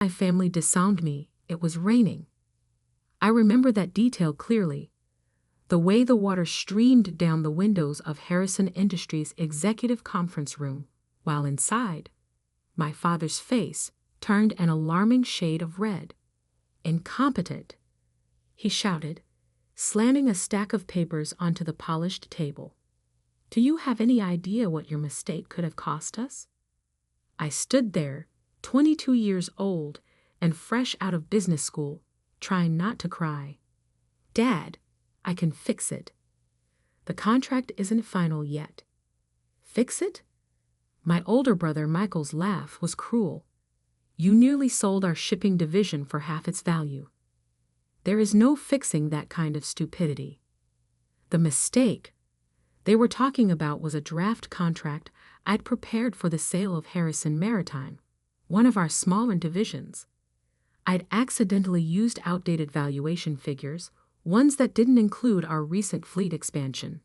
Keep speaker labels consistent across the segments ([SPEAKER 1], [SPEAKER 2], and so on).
[SPEAKER 1] My family disowned me. It was raining. I remember that detail clearly. The way the water streamed down the windows of Harrison Industries' executive conference room, while inside, my father's face turned an alarming shade of red. "Incompetent!" he shouted, slamming a stack of papers onto the polished table. "Do you have any idea what your mistake could have cost us?" I stood there, 22 years old and fresh out of business school, trying not to cry. "Dad, I can fix it. The contract isn't final yet." "Fix it?" My older brother Michael's laugh was cruel. "You nearly sold our shipping division for half its value. There is no fixing that kind of stupidity." The mistake they were talking about was a draft contract I'd prepared for the sale of Harrison Maritime, one of our smaller divisions. I'd accidentally used outdated valuation figures, ones that didn't include our recent fleet expansion.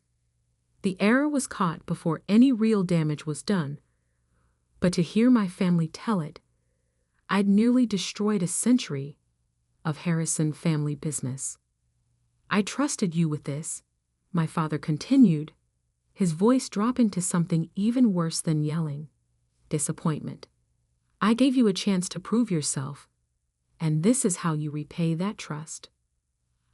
[SPEAKER 1] The error was caught before any real damage was done, but to hear my family tell it, I'd nearly destroyed a century of Harrison family business. "I trusted you with this," my father continued, his voice dropping to something even worse than yelling: disappointment. "I gave you a chance to prove yourself, and this is how you repay that trust."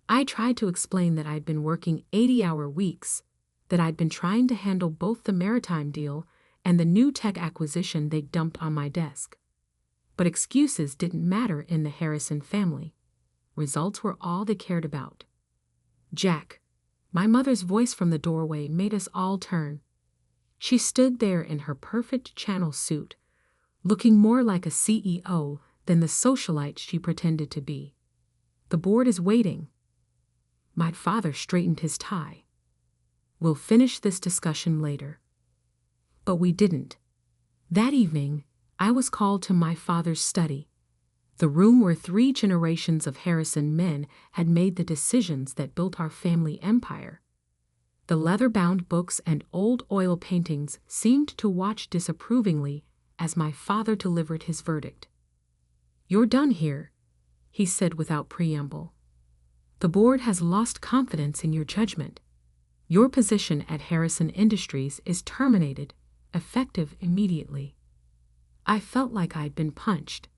[SPEAKER 1] I tried to explain that I'd been working 80-hour weeks, that I'd been trying to handle both the maritime deal and the new tech acquisition they dumped on my desk. But excuses didn't matter in the Harrison family. Results were all they cared about. "Jack," my mother's voice from the doorway made us all turn. She stood there in her perfect Channel suit, looking more like a CEO than the socialite she pretended to be. "The board is waiting." My father straightened his tie. "We'll finish this discussion later." But we didn't. That evening, I was called to my father's study, the room where 3 generations of Harrison men had made the decisions that built our family empire. The leather-bound books and old oil paintings seemed to watch disapprovingly as my father delivered his verdict. "You're done here," he said without preamble. "The board has lost confidence in your judgment. Your position at Harrison Industries is terminated, effective immediately." I felt like I'd been punched.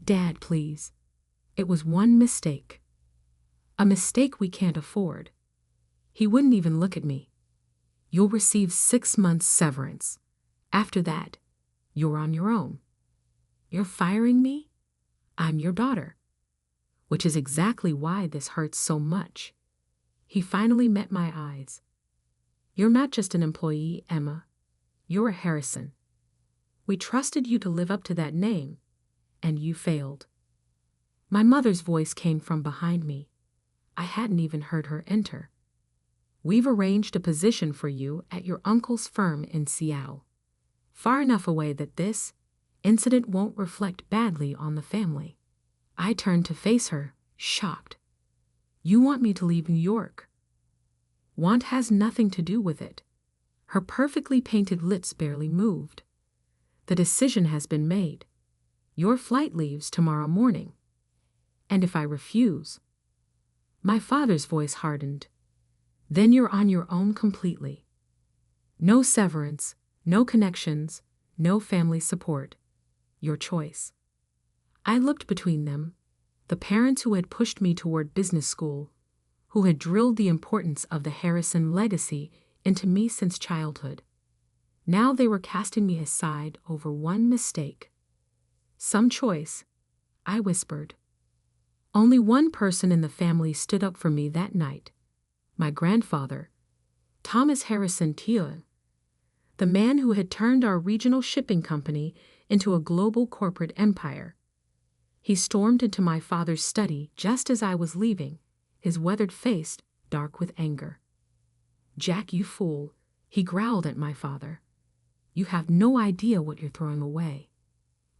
[SPEAKER 1] "Dad, please. It was one mistake. A mistake we can't afford." He wouldn't even look at me. "You'll receive 6 months severance. After that, you're on your own." "You're firing me? I'm your daughter." Which is exactly why this hurts so much. He finally met my eyes. "You're not just an employee, Emma. You're a Harrison. We trusted you to live up to that name, and you failed." My mother's voice came from behind me. I hadn't even heard her enter. "We've arranged a position for you at your uncle's firm in Seattle, far enough away that this incident won't reflect badly on the family." I turned to face her, shocked. "You want me to leave New York?" "Want has nothing to do with it." Her perfectly painted lips barely moved. "The decision has been made. Your flight leaves tomorrow morning. And if I refuse—" My father's voice hardened. "Then you're on your own completely. No severance, no connections, no family support. Your choice." I looked between them, the parents who had pushed me toward business school, who had drilled the importance of the Harrison legacy into me since childhood. Now they were casting me aside over one mistake. "Some choice," I whispered. Only one person in the family stood up for me that night. My grandfather, Thomas Harrison Thiel, the man who had turned our regional shipping company into a global corporate empire. He stormed into my father's study just as I was leaving, his weathered face dark with anger. "Jack, you fool," he growled at my father. "You have no idea what you're throwing away."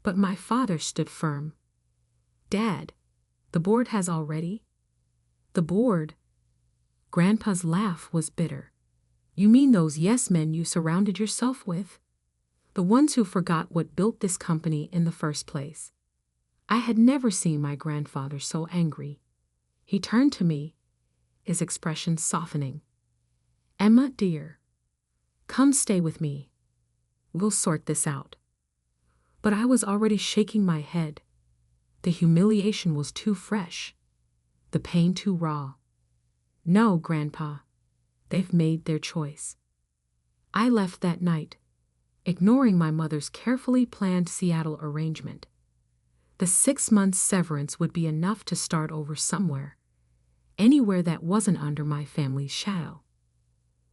[SPEAKER 1] But my father stood firm. "Dad, the board has already—" "The board?" Grandpa's laugh was bitter. "You mean those yes-men you surrounded yourself with? The ones who forgot what built this company in the first place." I had never seen my grandfather so angry. He turned to me, his expression softening. "Emma, dear, come stay with me. We'll sort this out." But I was already shaking my head. The humiliation was too fresh, the pain too raw. "No, Grandpa, they've made their choice." I left that night, ignoring my mother's carefully planned Seattle arrangement. The 6 months severance would be enough to start over somewhere, anywhere that wasn't under my family's shadow.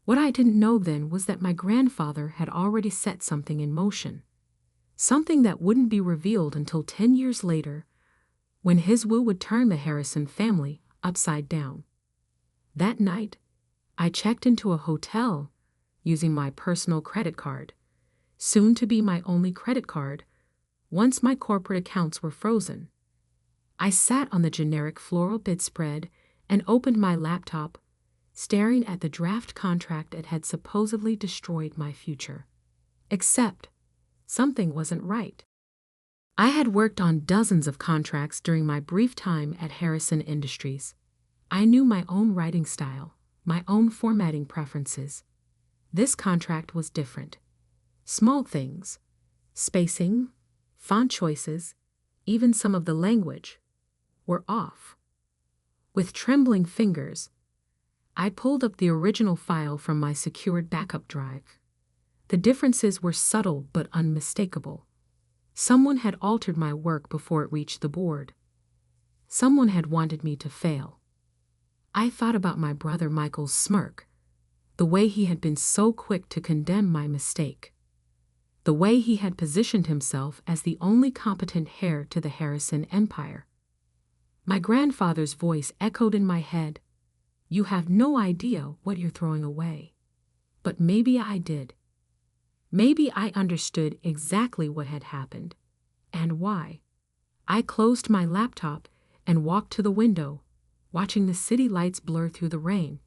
[SPEAKER 1] What I didn't know then was that my grandfather had already set something in motion, something that wouldn't be revealed until 10 years later, when his will would turn the Harrison family upside down. That night, I checked into a hotel using my personal credit card, soon to be my only credit card, once my corporate accounts were frozen. I sat on the generic floral bedspread and opened my laptop, staring at the draft contract that had supposedly destroyed my future. Except, something wasn't right. I had worked on dozens of contracts during my brief time at Harrison Industries. I knew my own writing style, my own formatting preferences. This contract was different. Small things, spacing, font choices, even some of the language, were off. With trembling fingers, I pulled up the original file from my secured backup drive. The differences were subtle but unmistakable. Someone had altered my work before it reached the board. Someone had wanted me to fail. I thought about my brother Michael's smirk, the way he had been so quick to condemn my mistake, the way he had positioned himself as the only competent heir to the Harrison empire. My grandfather's voice echoed in my head, "You have no idea what you're throwing away." But maybe I did. Maybe I understood exactly what had happened, and why. I closed my laptop and walked to the window, watching the city lights blur through the rain.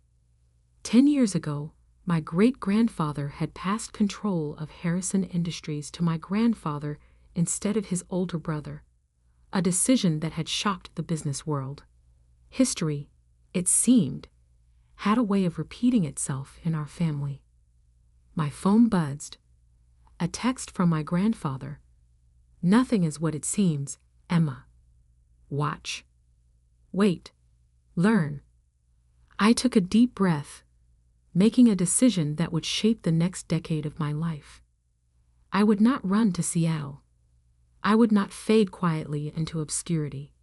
[SPEAKER 1] 10 years ago, my great-grandfather had passed control of Harrison Industries to my grandfather instead of his older brother, a decision that had shocked the business world. History, it seemed, had a way of repeating itself in our family. My phone buzzed. A text from my grandfather. "Nothing is what it seems, Emma. Watch. Wait. Learn." I took a deep breath, making a decision that would shape the next decade of my life. I would not run to Seattle. I would not fade quietly into obscurity.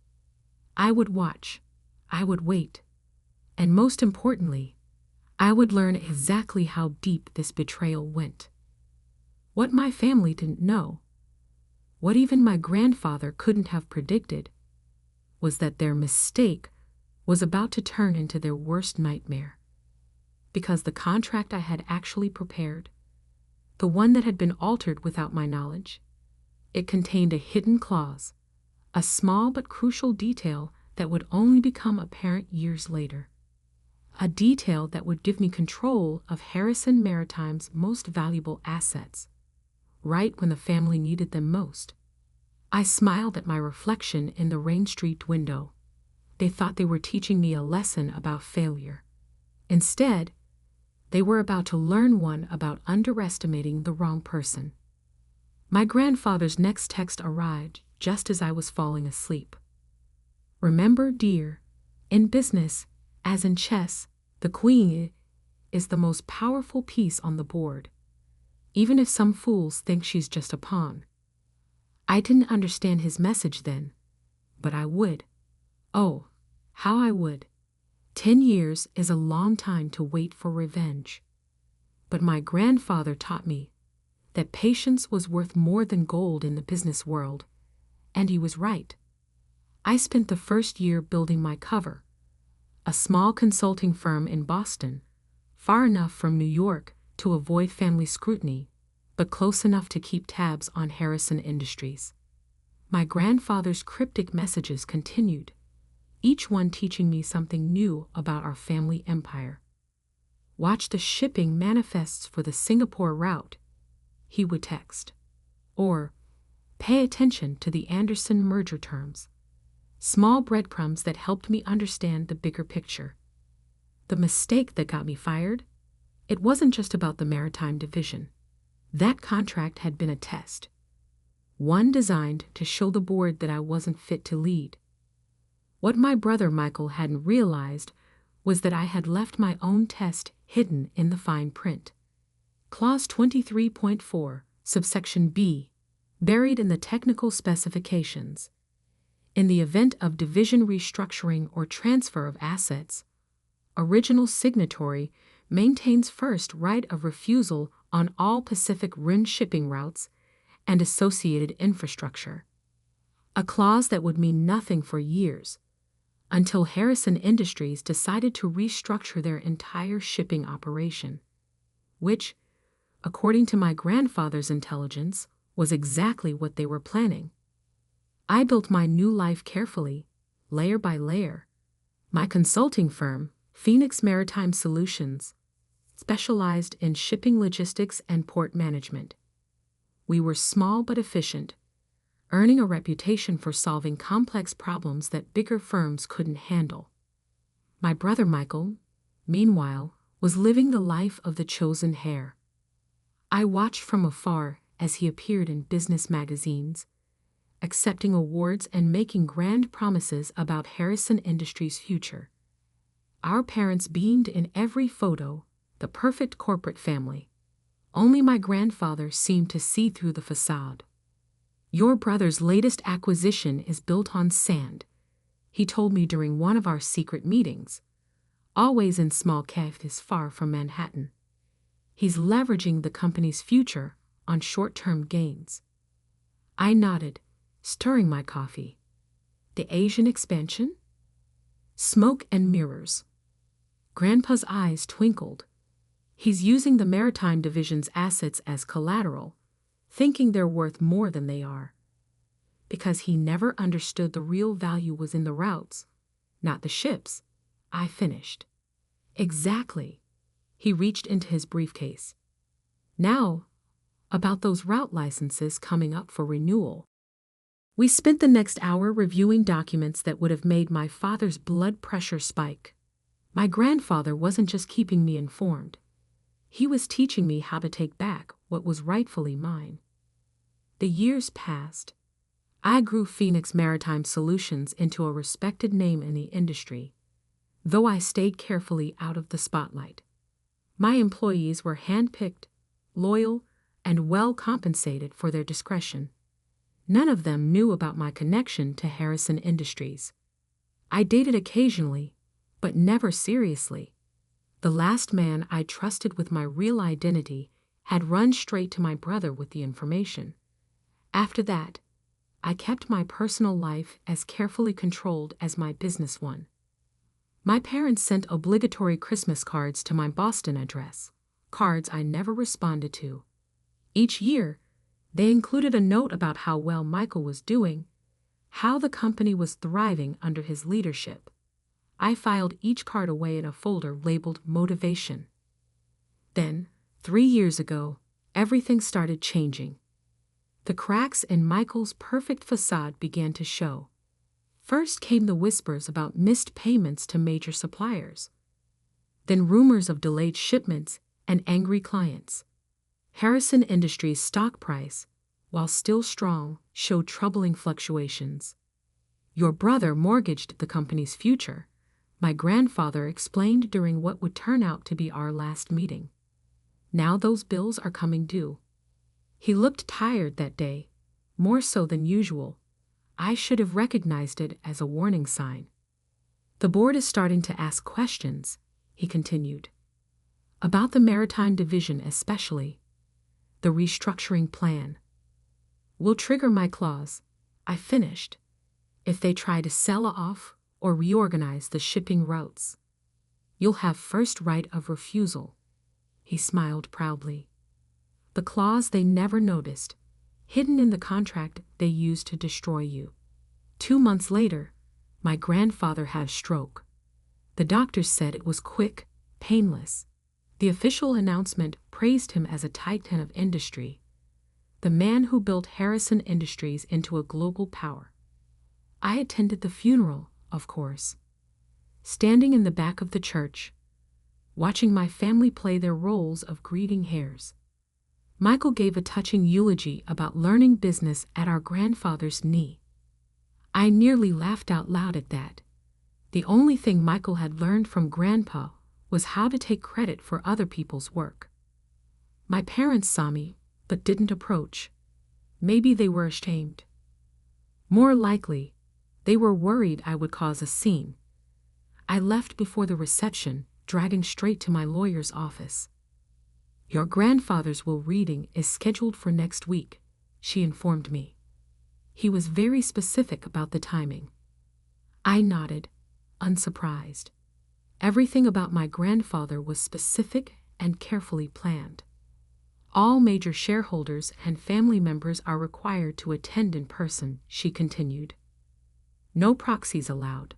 [SPEAKER 1] I would watch. I would wait. And most importantly, I would learn exactly how deep this betrayal went. What my family didn't know, what even my grandfather couldn't have predicted, was that their mistake was about to turn into their worst nightmare. Because the contract I had actually prepared, the one that had been altered without my knowledge, it contained a hidden clause, a small but crucial detail that would only become apparent years later. A detail that would give me control of Harrison Maritime's most valuable assets, right when the family needed them most. I smiled at my reflection in the rain-streaked window. They thought they were teaching me a lesson about failure. Instead, they were about to learn one about underestimating the wrong person. My grandfather's next text arrived just as I was falling asleep. "Remember, dear, in business, as in chess, the queen is the most powerful piece on the board, even if some fools think she's just a pawn." I didn't understand his message then, but I would. Oh, how I would. 10 years is a long time to wait for revenge. But my grandfather taught me that patience was worth more than gold in the business world, and he was right. I spent the first year building my cover, a small consulting firm in Boston, far enough from New York to avoid family scrutiny, but close enough to keep tabs on Harrison Industries. My grandfather's cryptic messages continued, each one teaching me something new about our family empire. "Watch the shipping manifests for the Singapore route," he would text. Or, Pay attention to the Anderson merger terms. Small breadcrumbs that helped me understand the bigger picture. The mistake that got me fired? It wasn't just about the maritime division. That contract had been a test. One designed to show the board that I wasn't fit to lead. What my brother Michael hadn't realized was that I had left my own test hidden in the fine print. Clause 23.4, subsection B, buried in the technical specifications. In the event of division restructuring or transfer of assets, original signatory maintains first right of refusal on all Pacific Rim shipping routes and associated infrastructure. A clause that would mean nothing for years, until Harrison Industries decided to restructure their entire shipping operation, which, according to my grandfather's intelligence, was exactly what they were planning. I built my new life carefully, layer by layer. My consulting firm, Phoenix Maritime Solutions, specialized in shipping logistics and port management. We were small but efficient, earning a reputation for solving complex problems that bigger firms couldn't handle. My brother Michael, meanwhile, was living the life of the chosen heir. I watched from afar as he appeared in business magazines, accepting awards and making grand promises about Harrison Industries' future. Our parents beamed in every photo, the perfect corporate family. Only my grandfather seemed to see through the facade. "Your brother's latest acquisition is built on sand," he told me during one of our secret meetings, always in small cafes far from Manhattan. "He's leveraging the company's future on short-term gains." I nodded, stirring my coffee. "The Asian expansion?" "Smoke and mirrors." Grandpa's eyes twinkled. "He's using the Maritime Division's assets as collateral, thinking they're worth more than they are. Because he never understood the real value was in the routes, not the ships," I finished. "Exactly." He reached into his briefcase. "Now, about those route licenses coming up for renewal." We spent the next hour reviewing documents that would have made my father's blood pressure spike. My grandfather wasn't just keeping me informed. He was teaching me how to take back what was rightfully mine. The years passed. I grew Phoenix Maritime Solutions into a respected name in the industry, though I stayed carefully out of the spotlight. My employees were handpicked, loyal, and well compensated for their discretion. None of them knew about my connection to Harrison Industries. I dated occasionally, but never seriously. The last man I trusted with my real identity had run straight to my brother with the information. After that, I kept my personal life as carefully controlled as my business one. My parents sent obligatory Christmas cards to my Boston address, cards I never responded to. Each year, they included a note about how well Michael was doing, how the company was thriving under his leadership. I filed each card away in a folder labeled Motivation. Then, 3 years ago, everything started changing. The cracks in Michael's perfect facade began to show. First came the whispers about missed payments to major suppliers. Then rumors of delayed shipments and angry clients. Harrison Industries' stock price, while still strong, showed troubling fluctuations. "Your brother mortgaged the company's future," my grandfather explained during what would turn out to be our last meeting. "Now those bills are coming due." He looked tired that day, more so than usual. I should have recognized it as a warning sign. "The board is starting to ask questions," he continued. "About the Maritime Division especially. The restructuring plan. Will trigger my clause," I finished, "if they try to sell off or reorganize the shipping routes. You'll have first right of refusal." He smiled proudly. "The clause they never noticed, hidden in the contract they used to destroy you." 2 months later, my grandfather had a stroke. The doctors said it was quick, painless. The official announcement praised him as a titan of industry. the man who built Harrison Industries into a global power. I attended the funeral, of course, standing in the back of the church, watching my family play their roles of grieving heirs. Michael gave a touching eulogy about learning business at our grandfather's knee. I nearly laughed out loud at that. The only thing Michael had learned from Grandpa was how to take credit for other people's work. My parents saw me, but didn't approach. Maybe they were ashamed. More likely, they were worried I would cause a scene. I left before the reception, driving straight to my lawyer's office. "Your grandfather's will reading is scheduled for next week," she informed me. He was very specific about the timing. I nodded, unsurprised. Everything about my grandfather was specific and carefully planned. "All major shareholders and family members are required to attend in person," she continued. "No proxies allowed."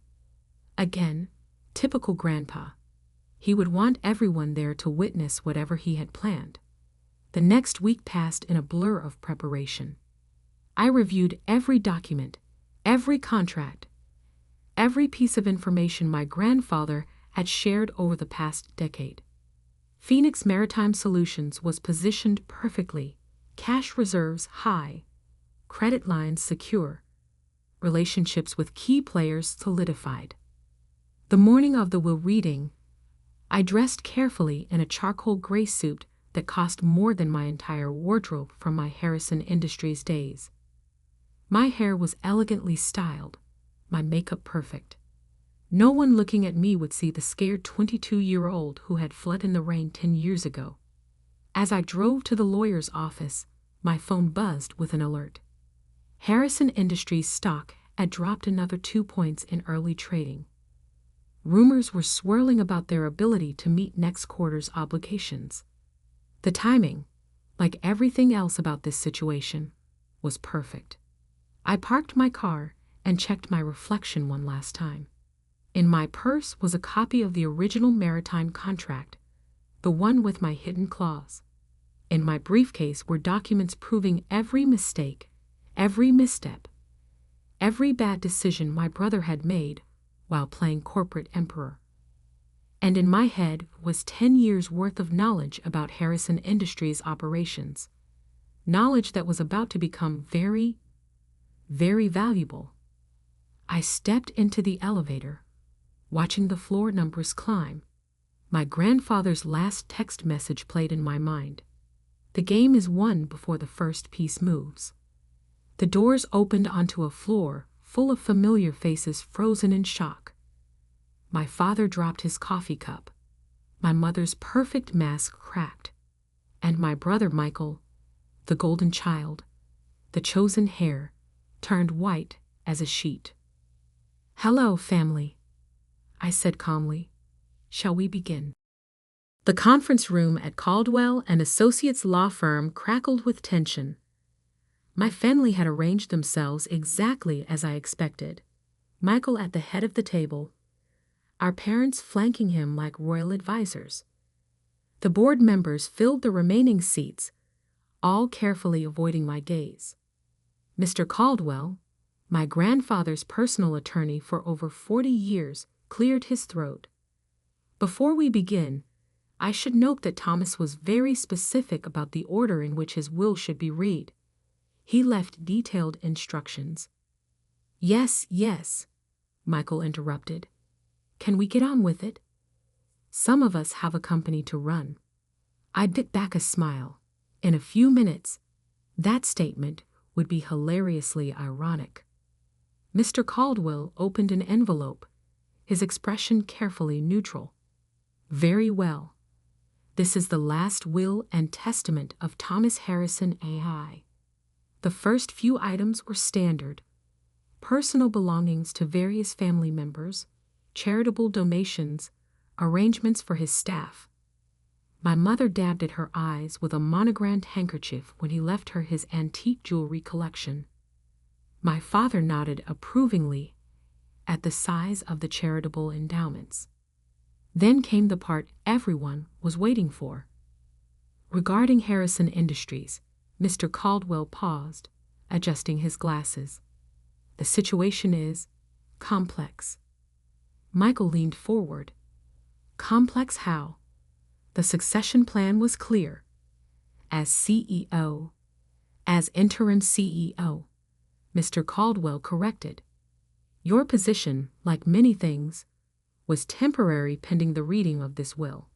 [SPEAKER 1] Again, typical Grandpa. He would want everyone there to witness whatever he had planned. The next week passed in a blur of preparation. I reviewed every document, every contract, every piece of information my grandfather had shared over the past decade. Phoenix Maritime Solutions was positioned perfectly, cash reserves high, credit lines secure, relationships with key players solidified. The morning of the will reading, I dressed carefully in a charcoal gray suit that cost more than my entire wardrobe from my Harrison Industries days. My hair was elegantly styled, my makeup perfect. No one looking at me would see the scared 22-year-old who had fled in the rain 10 years ago. As I drove to the lawyer's office, my phone buzzed with an alert. Harrison Industries stock had dropped another 2 points in early trading. Rumors were swirling about their ability to meet next quarter's obligations. The timing, like everything else about this situation, was perfect. I parked my car and checked my reflection one last time. In my purse was a copy of the original maritime contract, the one with my hidden clause. In my briefcase were documents proving every mistake, every misstep, every bad decision my brother had made while playing corporate emperor. And in my head was 10 years' worth of knowledge about Harrison Industries operations, knowledge that was about to become very, very valuable. I stepped into the elevator, watching the floor numbers climb. My grandfather's last text message played in my mind. The game is won before the first piece moves. The doors opened onto a floor full of familiar faces frozen in shock. My father dropped his coffee cup. My mother's perfect mask cracked. And my brother Michael, the golden child, the chosen heir, turned white as a sheet. "Hello, family," I said calmly. "Shall we begin?" The conference room at Caldwell and Associates law firm crackled with tension. My family had arranged themselves exactly as I expected. Michael at the head of the table, our parents flanking him like royal advisors. The board members filled the remaining seats, all carefully avoiding my gaze. Mr. Caldwell, my grandfather's personal attorney for over 40 years, cleared his throat. "Before we begin, I should note that Thomas was very specific about the order in which his will should be read. He left detailed instructions." Yes, Michael interrupted. "Can we get on with it? Some of us have a company to run." I bit back a smile. In a few minutes, that statement would be hilariously ironic. Mr. Caldwell opened an envelope, his expression carefully neutral. "Very well. This is the last will and testament of Thomas Harrison AI. The first few items were standard: personal belongings to various family members, charitable donations, arrangements for his staff." My mother dabbed at her eyes with a monogrammed handkerchief when he left her his antique jewelry collection. My father nodded approvingly at the size of the charitable endowments. Then came the part everyone was waiting for. Regarding Harrison Industries, Mr. Caldwell paused, adjusting his glasses. The situation is complex. Michael leaned forward. Complex how? The succession plan was clear. As CEO, as interim CEO, Mr. Caldwell corrected. Your position, like many things, was temporary pending the reading of this will.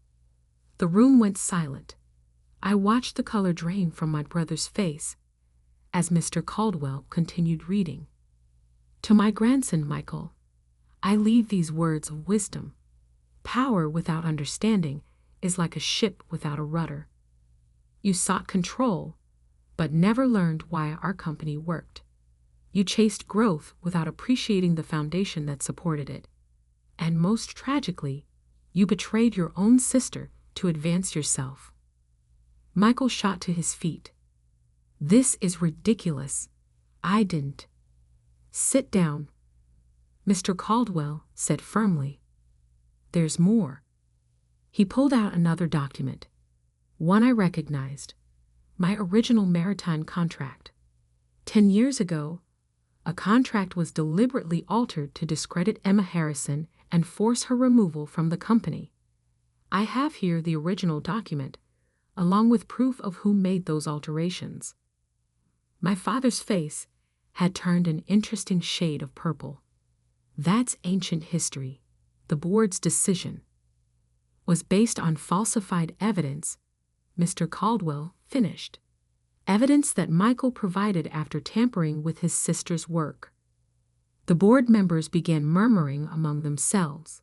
[SPEAKER 1] The room went silent. I watched the color drain from my brother's face as Mr. Caldwell continued reading. To my grandson, Michael, I leave these words of wisdom. Power without understanding is like a ship without a rudder. You sought control, but never learned why our company worked. You chased growth without appreciating the foundation that supported it. And most tragically, you betrayed your own sister to advance yourself. Michael shot to his feet. This is ridiculous. I didn't. Sit down, Mr. Caldwell said firmly. There's more. He pulled out another document, one I recognized, my original maritime contract. 10 years ago, a contract was deliberately altered to discredit Emma Harrison and force her removal from the company. I have here the original document, along with proof of who made those alterations. My father's face had turned an interesting shade of purple. That's ancient history. The board's decision was based on falsified evidence, Mr. Caldwell finished. Evidence that Michael provided after tampering with his sister's work. The board members began murmuring among themselves.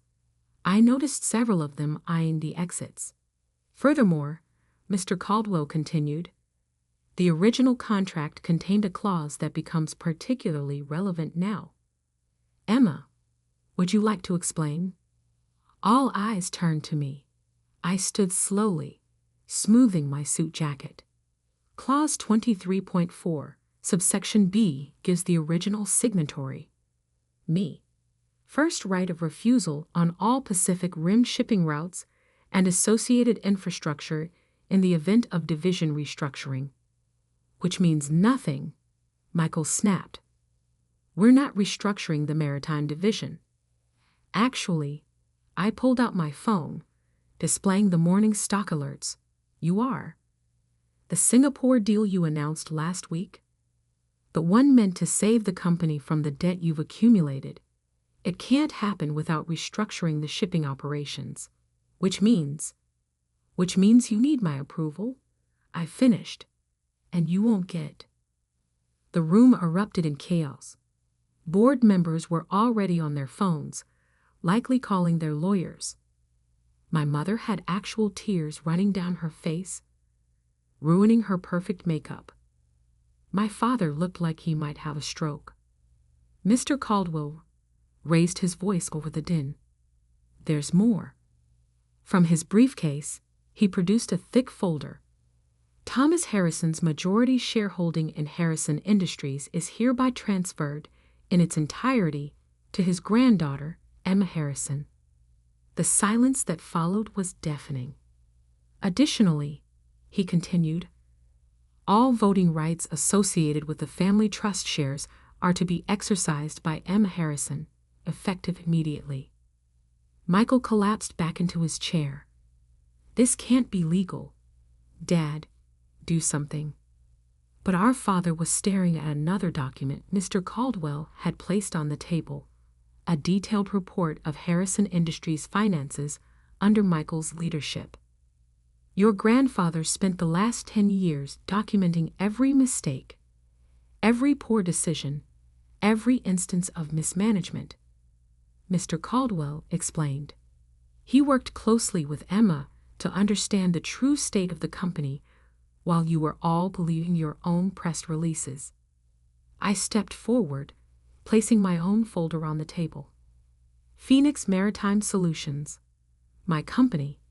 [SPEAKER 1] I noticed several of them eyeing the exits. Furthermore, Mr. Caldwell continued, the original contract contained a clause that becomes particularly relevant now. Emma, would you like to explain? All eyes turned to me. I stood slowly, smoothing my suit jacket. Clause 23.4, subsection B, gives the original signatory, me, first right of refusal on all Pacific Rim shipping routes and associated infrastructure in the event of division restructuring. Which means nothing, Michael snapped. We're not restructuring the maritime division. Actually, I pulled out my phone, displaying the morning stock alerts. You are. The Singapore deal you announced last week? The one meant to save the company from the debt you've accumulated. It can't happen without restructuring the shipping operations. Which means you need my approval. I finished. And you won't get. The room erupted in chaos. Board members were already on their phones, likely calling their lawyers. My mother had actual tears running down her face, ruining her perfect makeup. My father looked like he might have a stroke. Mr. Caldwell raised his voice over the din. There's more. From his briefcase, he produced a thick folder. Thomas Harrison's majority shareholding in Harrison Industries is hereby transferred in its entirety to his granddaughter, Emma Harrison. The silence that followed was deafening. Additionally, he continued, all voting rights associated with the family trust shares are to be exercised by Emma Harrison, effective immediately. Michael collapsed back into his chair. This can't be legal. Dad, do something. But our father was staring at another document Mr. Caldwell had placed on the table, a detailed report of Harrison Industries' finances under Michael's leadership. Your grandfather spent the last 10 years documenting every mistake, every poor decision, every instance of mismanagement. Mr. Caldwell explained. He worked closely with Emma to understand the true state of the company while you were all believing your own press releases. I stepped forward, placing my own folder on the table. Phoenix Maritime Solutions, my company,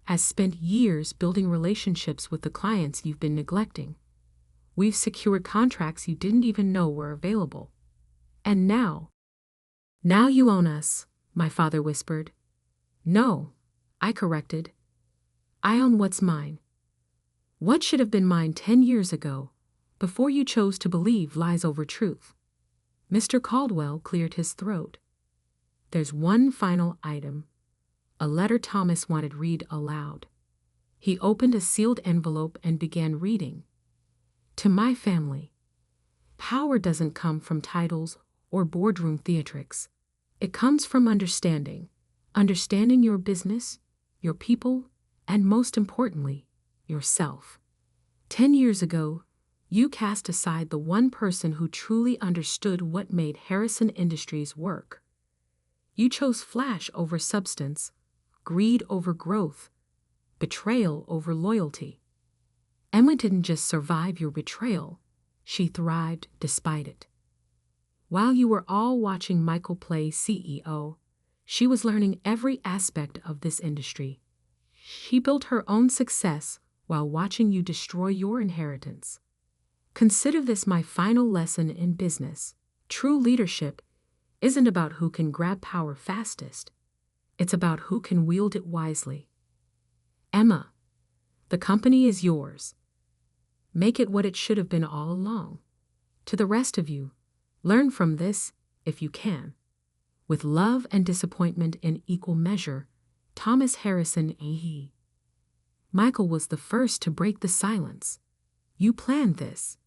[SPEAKER 1] has spent years building relationships with the clients you've been neglecting. We've secured contracts you didn't even know were available. And now you own us, my father whispered. No, I corrected. I own what's mine. What should have been mine 10 years ago, before you chose to believe lies over truth? Mr. Caldwell cleared his throat. There's one final item. A letter Thomas wanted read aloud. He opened a sealed envelope and began reading. To my family. Power doesn't come from titles or boardroom theatrics. It comes from understanding. Understanding your business, your people, and most importantly, yourself. 10 years ago, you cast aside the one person who truly understood what made Harrison Industries work. You chose flash over substance, greed over growth, betrayal over loyalty. Emma didn't just survive your betrayal, she thrived despite it. While you were all watching Michael play CEO, she was learning every aspect of this industry. She built her own success while watching you destroy your inheritance. Consider this my final lesson in business. True leadership isn't about who can grab power fastest. It's about who can wield it wisely. Emma, the company is yours. Make it what it should have been all along. To the rest of you, learn from this if you can. With love and disappointment in equal measure, Thomas Harrison A. Michael was the first to break the silence. You planned this.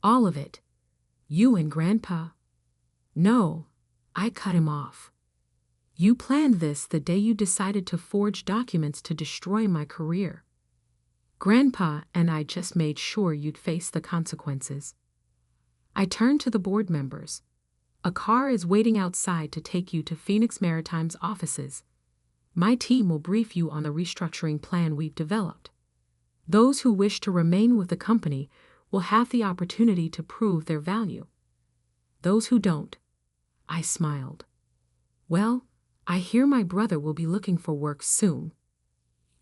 [SPEAKER 1] All of it. You and Grandpa. No, I cut him off. You planned this the day you decided to forge documents to destroy my career. Grandpa and I just made sure you'd face the consequences. I turned to the board members. A car is waiting outside to take you to Phoenix Maritime's offices. My team will brief you on the restructuring plan we've developed. Those who wish to remain with the company will have the opportunity to prove their value. Those who don't, I smiled. Well, I hear my brother will be looking for work soon.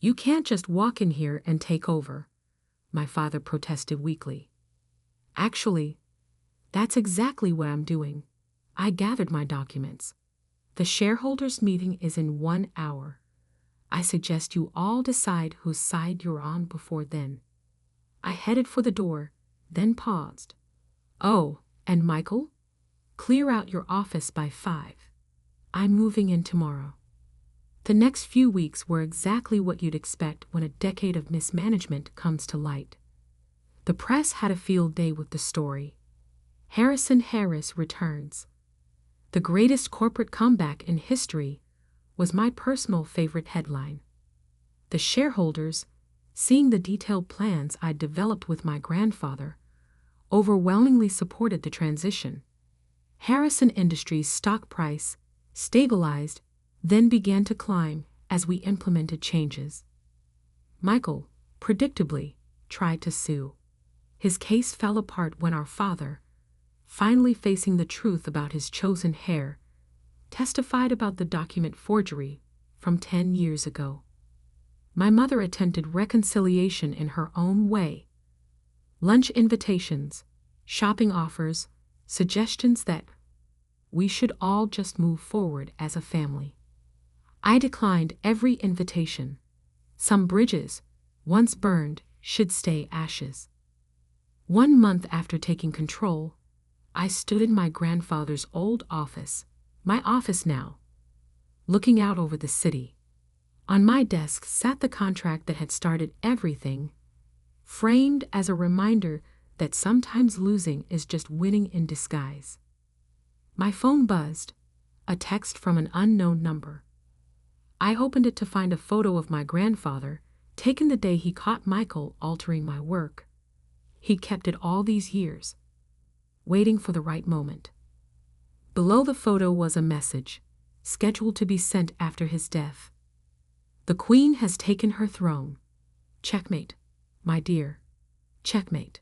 [SPEAKER 1] You can't just walk in here and take over, my father protested weakly. Actually, that's exactly what I'm doing. I gathered my documents. The shareholders' meeting is in 1 hour. I suggest you all decide whose side you're on before then. I headed for the door, then paused. Oh, and Michael? Clear out your office by 5. I'm moving in tomorrow. The next few weeks were exactly what you'd expect when a decade of mismanagement comes to light. The press had a field day with the story. Harrison Harris returns. The greatest corporate comeback in history was my personal favorite headline. The shareholders, seeing the detailed plans I'd developed with my grandfather, overwhelmingly supported the transition. Harrison Industries' stock price stabilized, then began to climb as we implemented changes. Michael, predictably, tried to sue. His case fell apart when our father, finally facing the truth about his chosen heir, testified about the document forgery from 10 years ago. My mother attempted reconciliation in her own way. Lunch invitations, shopping offers, suggestions that we should all just move forward as a family. I declined every invitation. Some bridges, once burned, should stay ashes. 1 month after taking control, I stood in my grandfather's old office, my office now, looking out over the city. On my desk sat the contract that had started everything, framed as a reminder that sometimes losing is just winning in disguise. My phone buzzed, a text from an unknown number. I opened it to find a photo of my grandfather, taken the day he caught Michael altering my work. He'd kept it all these years, waiting for the right moment. Below the photo was a message, scheduled to be sent after his death. The Queen has taken her throne. Checkmate, my dear. Checkmate.